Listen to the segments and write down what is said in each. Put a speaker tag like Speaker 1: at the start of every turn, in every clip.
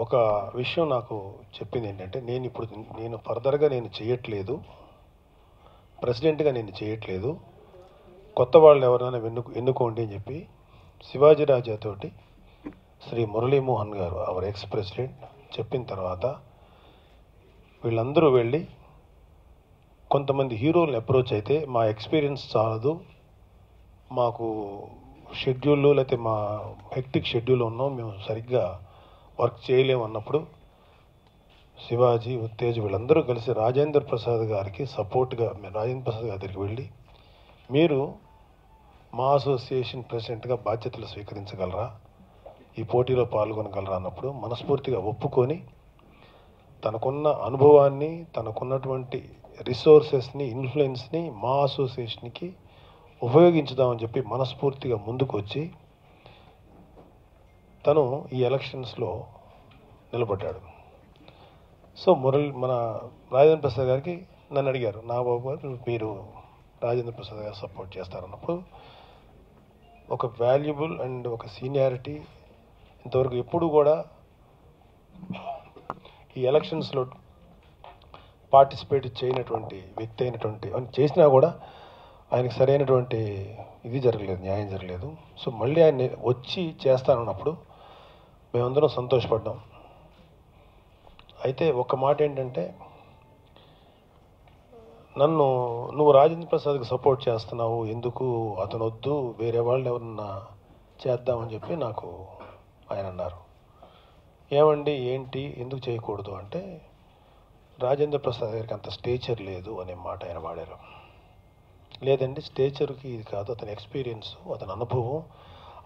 Speaker 1: ఒక విషయం నాకు చెప్పింది ఏంటంటే, నేను ఫర్దర్గా నేను చేయట్లేదు, ప్రెసిడెంట్గా నేను చేయట్లేదు, కొత్త వాళ్ళు ఎవరైనా ఎన్నుకోండి అని చెప్పి శివాజీ రాజాతోటి శ్రీ మురళీమోహన్ గారు అవర్ ఎక్స్ ప్రెసిడెంట్ చెప్పిన తర్వాత వీళ్ళందరూ వెళ్ళి కొంతమంది హీరోలను అప్రోచ్ అయితే మా ఎక్స్పీరియన్స్ చాలదు, మాకు షెడ్యూల్లో లేకపోతే మా హెక్టిక్ షెడ్యూల్ ఉన్నాం, మేము సరిగ్గా వర్క్ చేయలేము అన్నప్పుడు శివాజీ, ఉత్తేజ్ వీళ్ళందరూ కలిసి రాజేంద్ర ప్రసాద్ గారికి సపోర్ట్గా రాజేంద్ర ప్రసాద్ గారి దగ్గరికి వెళ్ళి మీరు మా అసోసియేషన్ ప్రెసిడెంట్గా బాధ్యతలు స్వీకరించగలరా, ఈ పోటీలో పాల్గొనగలరా అన్నప్పుడు మనస్ఫూర్తిగా ఒప్పుకొని తనకున్న అనుభవాన్ని, తనకున్నటువంటి రిసోర్సెస్ని, ఇన్ఫ్లుయెన్స్ని మా అసోసియేషన్కి ఉపయోగించుదామని చెప్పి మనస్ఫూర్తిగా ముందుకు వచ్చి తను ఈ ఎలక్షన్స్లో నిలబడ్డాడు. సో మన రాజేంద్ర ప్రసాద్ గారికి నన్ను అడిగారు, నా బాబు గారు మీరు రాజేంద్ర ప్రసాద్ గారు సపోర్ట్ చేస్తారన్నప్పుడు ఒక వాల్యుబుల్ అండ్ ఒక సీనియారిటీ ఇంతవరకు ఎప్పుడు కూడా ఈ ఎలక్షన్స్లో పార్టిసిపేట్ చేయనటువంటి వ్యక్తి అయినటువంటి చేసినా కూడా ఆయనకి సరైనటువంటి ఇది జరగలేదు, న్యాయం జరగలేదు. సో మళ్ళీ ఆయన వచ్చి చేస్తానన్నప్పుడు మేమందరం సంతోషపడ్డాం. అయితే ఒక మాట ఏంటంటే, నువ్వు రాజేంద్ర ప్రసాద్కి సపోర్ట్ చేస్తున్నావు, ఎందుకు అతను వద్దు, వేరే వాళ్ళు ఎవరన్నా చేద్దామని చెప్పి నాకు ఆయన అన్నారు. ఏమండి ఏంటి ఎందుకు చేయకూడదు అంటే, రాజేంద్ర ప్రసాద్ గారికి అంత స్టేచర్ లేదు అనే మాట ఆయన వాడారు. లేదండి, స్టేచర్కి ఇది కాదు, అతని ఎక్స్పీరియన్స్, అతని అనుభవం,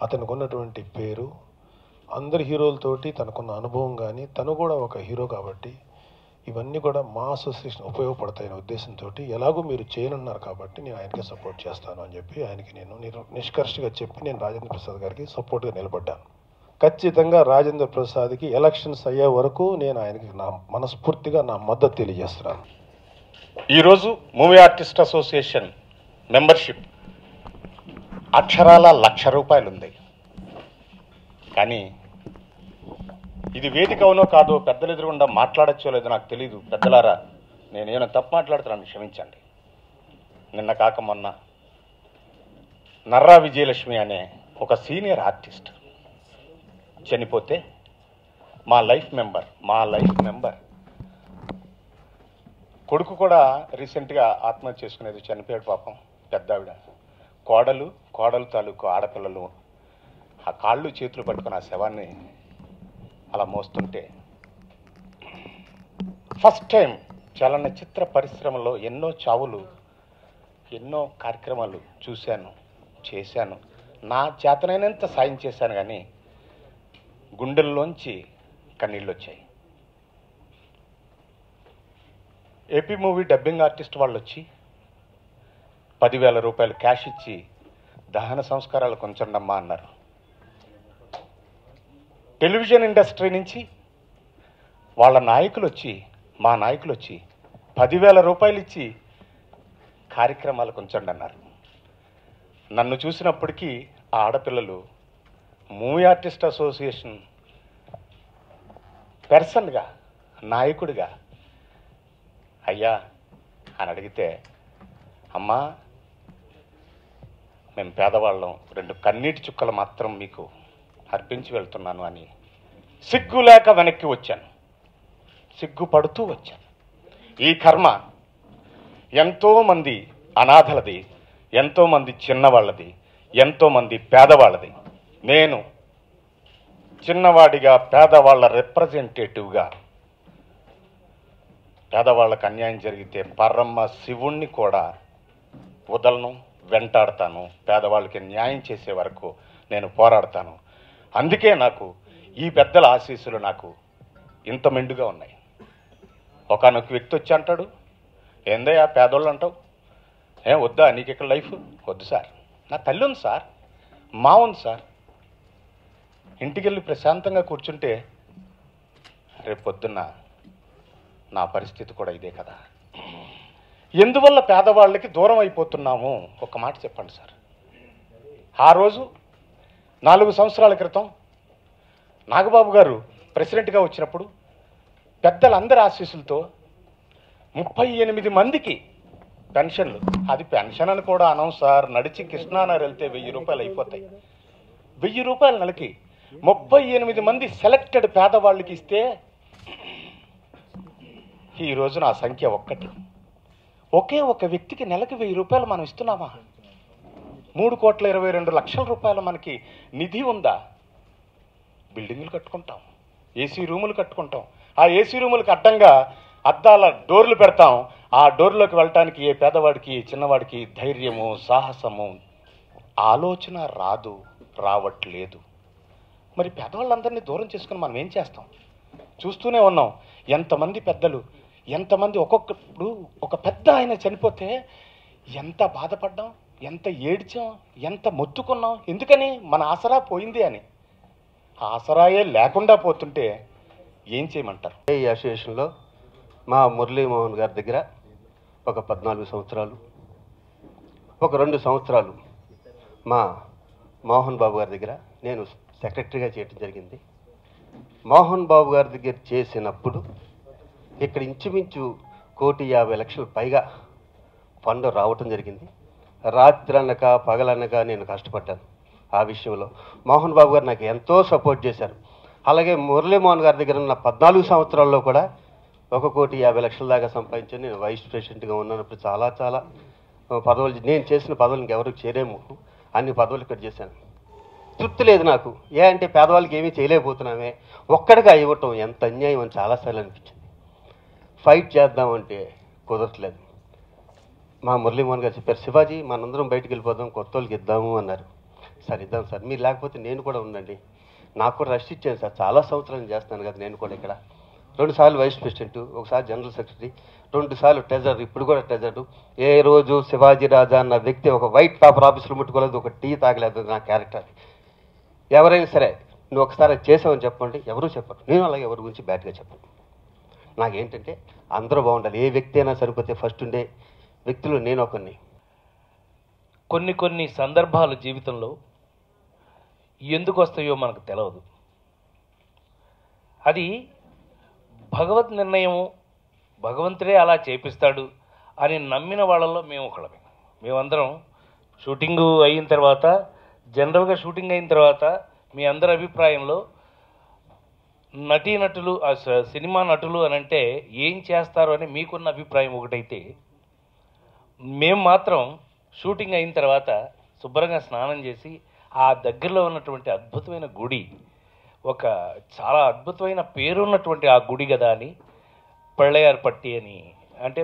Speaker 1: అతనికి ఉన్నటువంటి పేరు, అందరి హీరోలతోటి తనకున్న అనుభవం, కానీ తను కూడా ఒక హీరో కాబట్టి ఇవన్నీ కూడా మా అసోసియేషన్ ఉపయోగపడతాయనే ఉద్దేశంతో ఎలాగో మీరు చేయనున్నారు కాబట్టి నేను ఆయనకే సపోర్ట్ చేస్తాను అని చెప్పి ఆయనకి నేను నిష్కర్షగా చెప్పి నేను రాజేంద్ర ప్రసాద్ గారికి సపోర్ట్గా నిలబడ్డాను. ఖచ్చితంగా రాజేంద్ర ప్రసాద్కి ఎలక్షన్స్ అయ్యే వరకు నేను ఆయనకి మనస్ఫూర్తిగా నా మద్దతు తెలియజేస్తున్నాను.
Speaker 2: ఈరోజు మూవీ ఆర్టిస్ట్ అసోసియేషన్ మెంబర్షిప్ అక్షరాల ₹1,00,000 ఉంది. కానీ ఇది వేదిక అవునో కాదో, పెద్దలు ఎదురుగుండా మాట్లాడచ్చో లేదో నాకు తెలీదు. పెద్దలారా, నేనేమైనా తప్పు మాట్లాడుతున్నాను, క్షమించండి. నిన్న కాక మొన్న నర్రా విజయలక్ష్మి అనే ఒక సీనియర్ ఆర్టిస్ట్ చనిపోతే మా లైఫ్ మెంబర్ కొడుకు కూడా రీసెంట్గా ఆత్మహత్య చేసుకునేది, చనిపోయాడు పాపం. పెద్ద ఆవిడ కోడలు తాలూకు ఆడపిల్లలు ఆ కాళ్ళు చేతులు పట్టుకుని ఆ శవాన్ని అలా మోస్తుంటే ఫస్ట్ టైం చలనచిత్ర పరిశ్రమలో ఎన్నో చావులు, ఎన్నో కార్యక్రమాలు చూశాను, చేశాను. నా చేతనైనంత సాయం చేశాను, కానీ గుండెల్లోంచి కన్నీళ్ళు వచ్చాయి. ఏపీ మూవీ డబ్బింగ్ ఆర్టిస్ట్ వాళ్ళు వచ్చి ₹10,000 క్యాష్ ఇచ్చి దహన సంస్కారాలు కొంచెండమ్మా అన్నారు. టెలివిజన్ ఇండస్ట్రీ నుంచి వాళ్ళ నాయకులు వచ్చి, మా నాయకులు వచ్చి ₹10,000 ఇచ్చి కార్యక్రమాలు కొంచెండి అన్నారు. నన్ను చూసినప్పటికీ ఆ ఆడపిల్లలు మూవీ ఆర్టిస్ట్ అసోసియేషన్ పర్సన్గా, నాయకుడిగా అయ్యా అని అడిగితే, అమ్మా మేము పేదవాళ్ళం, 2 కన్నీటి చుక్కలు మాత్రం మీకు అర్పించి వెళ్తున్నాను అని సిగ్గు లేక వెనక్కి వచ్చాను, సిగ్గుపడుతూ వచ్చాను. ఈ కర్మ ఎంతోమంది అనాథలది, ఎంతోమంది చిన్నవాళ్ళది, ఎంతోమంది పేదవాళ్ళది. నేను చిన్నవాడిగా పేదవాళ్ళ రిప్రజెంటేటివ్గా పేదవాళ్ళకు అన్యాయం జరిగితే పరమ శివుణ్ణి కూడా వదలను, వెంటాడతాను. పేదవాళ్ళకి న్యాయం చేసే వరకు నేను పోరాడతాను. అందుకే నాకు ఈ పెద్దల ఆశీస్సులు నాకు ఇంత మెండుగా ఉన్నాయి. ఒకనొక వ్యక్తి వచ్చి అంటాడు, ఏందయ్యా పేదోళ్ళు అంటావు, ఏం వద్దా నీకు ఇక్కడ లైఫ్? వద్దు సార్, నా తల్లి ఉంది సార్, మా ఉంది సార్, ఇంటికి వెళ్ళి ప్రశాంతంగా కూర్చుంటే రేపు పొద్దున్న నా పరిస్థితి కూడా ఇదే కదా. ఎందువల్ల పేదవాళ్ళకి దూరం అయిపోతున్నాము? ఒక మాట చెప్పండి సార్. ఆ రోజు 4 సంవత్సరాల క్రితం నాగబాబు గారు ప్రెసిడెంట్గా వచ్చినప్పుడు పెద్దలందరి ఆశీస్సులతో 38 మందికి పెన్షన్లు. అది పెన్షన్ అని కూడా అనం సార్, నడిచి కృష్ణానగర్ వెళ్తే 1000 రూపాయలు అయిపోతాయి. 1000 రూపాయల నెలకి 38 మంది సెలెక్టెడ్ పేదవాళ్ళకి ఇస్తే ఈ రోజున ఆ సంఖ్య ఒక్కటి. ఒకే ఒక వ్యక్తికి నెలకి 1000 రూపాయలు మనం ఇస్తున్నామా? 3,22,00,000 రూపాయలు మనకి నిధి ఉందా? బిల్డింగులు కట్టుకుంటాం, ఏసీ రూములు కట్టుకుంటాం, ఆ ఏసీ రూములకు అడ్డంగా అద్దాల డోర్లు పెడతాం. ఆ డోర్లోకి వెళ్ళటానికి ఏ పేదవాడికి ఏ చిన్నవాడికి ధైర్యము, సాహసము, ఆలోచన రావట్లేదు. మరి పేదవాళ్ళందరినీ దూరం చేసుకుని మనం ఏం చేస్తాం? చూస్తూనే ఉన్నాం ఎంతమంది పెద్దలు, ఎంతమంది. ఒక్కొక్కప్పుడు ఒక పెద్ద ఆయన చనిపోతే ఎంత బాధపడ్డాం, ఎంత ఏడ్చాం, ఎంత మొత్తుకున్నాం. ఎందుకని? మన ఆసరా పోయింది అని. ఆసరాయే లేకుండా పోతుంటే ఏం చేయమంటారు?
Speaker 3: ఈ అసోసియేషన్లో మా మురళీమోహన్ గారి దగ్గర ఒక 14 సంవత్సరాలు, ఒక 2 సంవత్సరాలు మా మోహన్ బాబు గారి దగ్గర నేను సెక్రటరీగా చేయడం జరిగింది. మోహన్ బాబు గారి దగ్గర చేసినప్పుడు ఇక్కడ ఇంచుమించు 1,50,00,000 పైగా ఫండ్ రావటం జరిగింది. రాత్రనక పగలనక నేను కష్టపడ్డాను. ఆ విషయంలో మోహన్ బాబు గారు నాకు ఎంతో సపోర్ట్ చేశారు. అలాగే మురళీమోహన్ గారి దగ్గర ఉన్న 14 సంవత్సరాల్లో కూడా 1,50,00,000 దాకా సంపాదించాను. నేను వైస్ ప్రెసిడెంట్గా ఉన్నప్పుడు చాలా పదవులు, నేను చేసిన పదవులు ఇంకెవరికి చేరేము, అన్ని పదవులు ఇక్కడ చేశాను. తృప్తి లేదు నాకు. అంటే పేదవాళ్ళకి ఏమీ చేయలేకపోతున్నామే, ఒక్కడిగా ఇవ్వటం ఎంత అన్యాయం అని చాలాసార్లు అనిపించింది. ఫైట్ చేద్దామంటే కుదరట్లేదు. మా మురళీమోహన్ గారు చెప్పారు, శివాజీ మనందరం బయటకు వెళ్ళిపోదాం, కొత్త వాళ్ళకి ఇద్దాము అన్నారు. సార్ ఇద్దాం సార్, మీరు లేకపోతే నేను కూడా ఉండండి. నాకు కూడా రెస్ట్ ఇచ్చాను సార్, చాలా సంవత్సరాలు చేస్తాను కదా నేను కూడా ఇక్కడ. 2 సార్లు వైస్ ప్రెసిడెంట్, ఒకసారి జనరల్ సెక్రటరీ, 2 సార్లు ట్రెజరర్, ఇప్పుడు కూడా ట్రెజరర్. ఏ రోజు శివాజీ రాజా అన్న వ్యక్తి ఒక వైట్ పేపర్ ఆఫీసులో ముట్టుకోలేదు, ఒక టీ తాగలేదు. నా క్యారెక్టర్. ఎవరైనా సరే నువ్వు ఒకసారి చేసావని చెప్పండి, ఎవరూ చెప్పరు. నేను అలాగే ఎవరి గురించి బ్యాడ్గా చెప్పను. నాకేంటంటే అందరూ బాగుండాలి. ఏ వ్యక్తి అయినా సరిపోతే ఫస్ట్ ఉండే వ్యక్తులు నేను ఒకరిని.
Speaker 4: కొన్ని సందర్భాలు జీవితంలో ఎందుకు వస్తాయో మనకు తెలియదు. అది భగవత్ నిర్ణయము, భగవంతుడే అలా చేపిస్తాడు అని నమ్మిన వాళ్ళలో మేము ఒకళ్ళమే. మేమందరం షూటింగ్ అయిన తర్వాత, జనరల్గా షూటింగ్ అయిన తర్వాత మీ అందరి అభిప్రాయంలో నటీనటులు, సినిమా నటులు అని అంటే ఏం చేస్తారు అని మీకున్న అభిప్రాయం ఒకటైతే, మేము మాత్రం షూటింగ్ అయిన తర్వాత శుభ్రంగా స్నానం చేసి ఆ దగ్గరలో ఉన్నటువంటి అద్భుతమైన గుడి, ఒక చాలా అద్భుతమైన పేరున్నటువంటి ఆ గుడి కదా అని, పళ్ళయార్ పట్టి అని, అంటే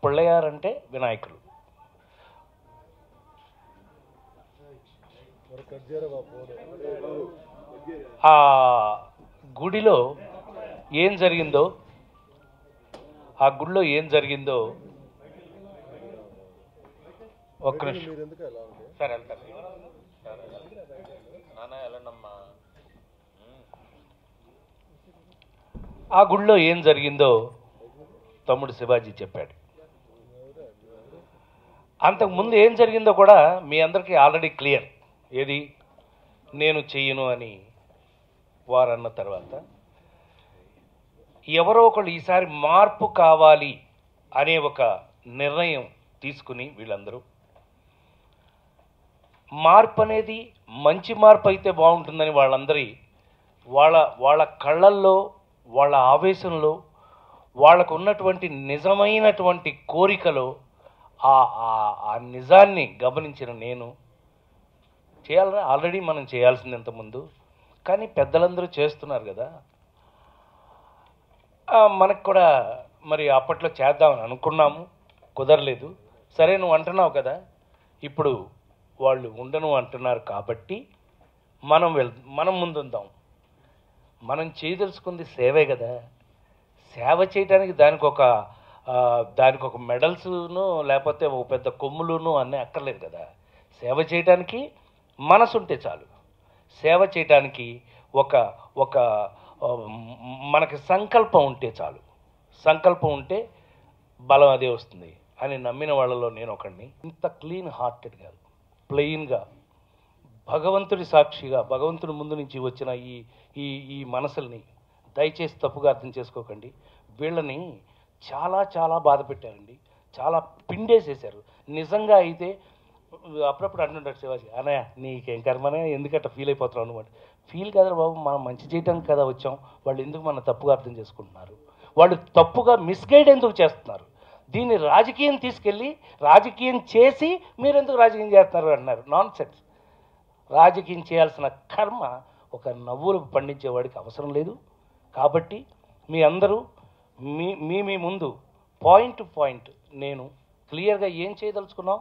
Speaker 4: పళ్ళయార్ అంటే వినాయకులు. ఆ గుడిలో ఏం జరిగిందో, ఆ గుడిలో ఏం జరిగిందో ఒక్క నిమిషం సార్. వెళ్తారు ఆ గుడిలో ఏం జరిగిందో తమ్ముడు శివాజీ చెప్పాడు. అంతకుముందు ఏం జరిగిందో కూడా మీ అందరికీ ఆల్రెడీ క్లియర్. ఏది నేను చెయ్యను అని వారన్న తర్వాత ఎవరో ఒకళ్ళు ఈసారి మార్పు కావాలి అనే ఒక నిర్ణయం తీసుకుని వీళ్ళందరూ, మార్పు అనేది మంచి మార్పు అయితే బాగుంటుందని వాళ్ళందరి వాళ్ళ కళ్ళల్లో, వాళ్ళ ఆవేశంలో, వాళ్ళకు ఉన్నటువంటి నిజమైనటువంటి కోరికలో ఆ నిజాన్ని గమనించిన నేను, చేయాలరా ఆల్రెడీ మనం చేయాల్సింది ఇంతకుముందు, కానీ పెద్దలందరూ చేస్తున్నారు కదా, మనకు కూడా మరి అప్పట్లో చేద్దామని అనుకున్నాము, కుదరలేదు. సరే నువ్వు అంటున్నావు కదా, ఇప్పుడు వాళ్ళు ఉండను అంటున్నారు కాబట్టి మనం ముందుందాం. మనం చేయదలుచుకుంది సేవే కదా. సేవ చేయడానికి దానికి ఒక మెడల్స్ను లేకపోతే ఒక పెద్ద కొమ్ములును అన్నీ అక్కర్లేదు కదా. సేవ చేయడానికి మనసు ఉంటే చాలు. సేవ చేయడానికి ఒక మనకి సంకల్పం ఉంటే చాలు. సంకల్పం ఉంటే బలం అదే వస్తుంది అని నమ్మిన వాళ్ళలో నేను ఒకడిని. ఇంత క్లీన్ హార్టెడ్ కాదు, ప్లెయిన్గా భగవంతుడి సాక్షిగా, భగవంతుడి ముందు నుంచి వచ్చిన ఈ మనసుల్ని దయచేసి తప్పుగా అర్థం చేసుకోకండి. వీళ్ళని చాలా చాలా బాధ పెట్టారండి, చాలా పిండేసేశారు. నిజంగా అయితే అప్పుడప్పుడు అంటుంటారు శివాజీ, అన్నయ్య నీకేం కర్మనే, ఎందుకంటే ఫీల్ అయిపోతున్నావు అనమాట. ఫీల్ కదా బాబు, మనం మంచి చేయడానికి కదా వచ్చాం. వాళ్ళు ఎందుకు మన తప్పుగా అర్థం చేసుకుంటున్నారు? వాళ్ళు తప్పుగా మిస్గైడ్ ఎందుకు చేస్తున్నారు? దీన్ని రాజకీయం తీసుకెళ్ళి రాజకీయం చేసి మీరు ఎందుకు రాజకీయం చేస్తున్నారు అన్నారు. Non sense. రాజకీయం చేయాల్సిన కర్మ ఒక నవ్వులకు పండించేవాడికి అవసరం లేదు. కాబట్టి మీ అందరూ మీ ముందు పాయింట్ టు పాయింట్ నేను క్లియర్గా ఏం చేయదలుచుకున్నాం,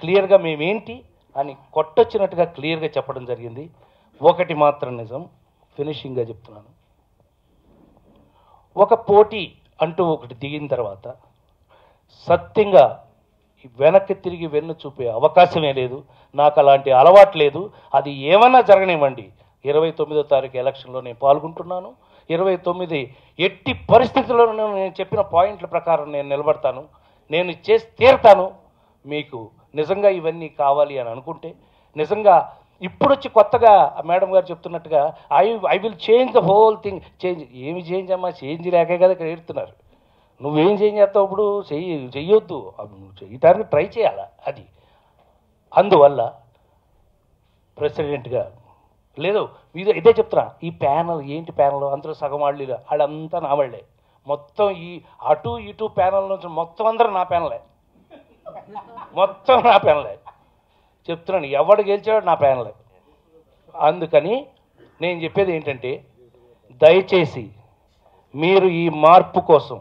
Speaker 4: క్లియర్గా మేమేంటి అని కొట్టొచ్చినట్టుగా క్లియర్గా చెప్పడం జరిగింది. ఒకటి మాత్రం నిజం, ఫినిషింగ్గా చెప్తున్నాను. ఒక పోటీ అంటూ ఒకటి దిగిన తర్వాత సత్యంగా వెనక్కి తిరిగి వెన్ను చూపే అవకాశమే లేదు. నాకు అలాంటి అలవాటు లేదు. అది ఏమన్నా జరగనివ్వండి, 29వ తారీఖు ఎలక్షన్లో నేను పాల్గొంటున్నాను. 29 ఎట్టి పరిస్థితుల్లోనూ నేను చెప్పిన పాయింట్ల ప్రకారం నేను నిలబడతాను, నేను చేసి తీరుతాను. మీకు నిజంగా ఇవన్నీ కావాలి అని అనుకుంటే, నిజంగా ఇప్పుడు వచ్చి కొత్తగా మేడం గారు చెప్తున్నట్టుగా I will change the whole thing. ఏమి చేంజ్ అమ్మా, చేంజ్ లేకే కదా ఇక్కడ ఏడుతున్నారు. నువ్వేం చేంజ్ చేస్తావు? ఇప్పుడు చెయ్యొద్దు, నువ్వు చేయటానికి ట్రై చేయాలా అది. అందువల్ల ప్రెసిడెంట్గా లేదు, ఇదే చెప్తున్నా. ఈ ప్యానల్ ఏంటి ప్యానల్, అందులో సగం వాళ్ళంతా నా వాళ్ళే. మొత్తం ఈ అటు ఇటు ప్యానల్ నుంచి మొత్తం అందరూ నా ప్యానలే, మొత్తం నా ప్యానలే చెప్తున్నాను. ఎవడు గెలిచాడో నా ప్యానలే. అందుకని నేను చెప్పేది ఏంటంటే, దయచేసి మీరు ఈ మార్పు కోసం,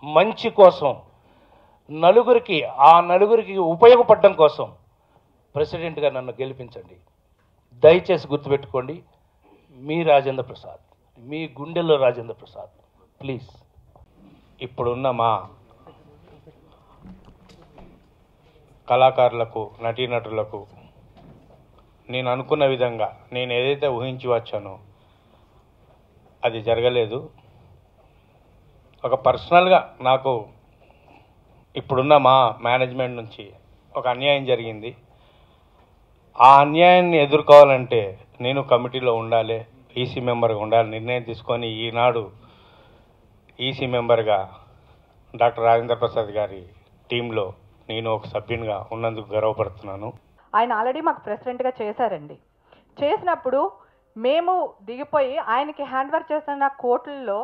Speaker 4: మంచి కోసం, నలుగురికి ఉపయోగపడడం కోసం ప్రెసిడెంట్గా నన్ను గెలిపించండి. దయచేసి గుర్తుపెట్టుకోండి, మీ రాజేంద్ర ప్రసాద్, మీ గుండెల్లో రాజేంద్ర ప్రసాద్. ప్లీజ్.
Speaker 5: ఇప్పుడున్న మా కళాకారులకు, నటీనటులకు నేను అనుకున్న విధంగా, నేను ఏదైతే ఊహించి వచ్చానో అది జరగలేదు. ఒక పర్సనల్గా నాకు ఇప్పుడున్న మా మేనేజ్మెంట్ నుంచి ఒక అన్యాయం జరిగింది. ఆ అన్యాయాన్ని ఎదుర్కోవాలంటే నేను కమిటీలో ఉండాలి, ఈసీ మెంబర్గా ఉండాలి నిర్ణయం తీసుకొని ఈనాడు ఈసీ మెంబర్గా డాక్టర్ రాజేంద్ర ప్రసాద్ గారి టీంలో నేను ఒక సభ్యునిగా ఉన్నందుకు గర్వపడుతున్నాను.
Speaker 6: ఆయన ఆల్రెడీ మాకు ప్రెసిడెంట్గా చేశారండి. చేసినప్పుడు మేము దిగిపోయి ఆయనకి హ్యాండ్ వర్క్ చేస్తున్న కోట్లలో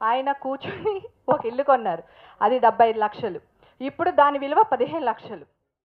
Speaker 6: ఆయన కూర్చొని ఒక ఇల్లు కొన్నారు. అది 75 లక్షలు. ఇప్పుడు దాని విలువ 15 లక్షలు.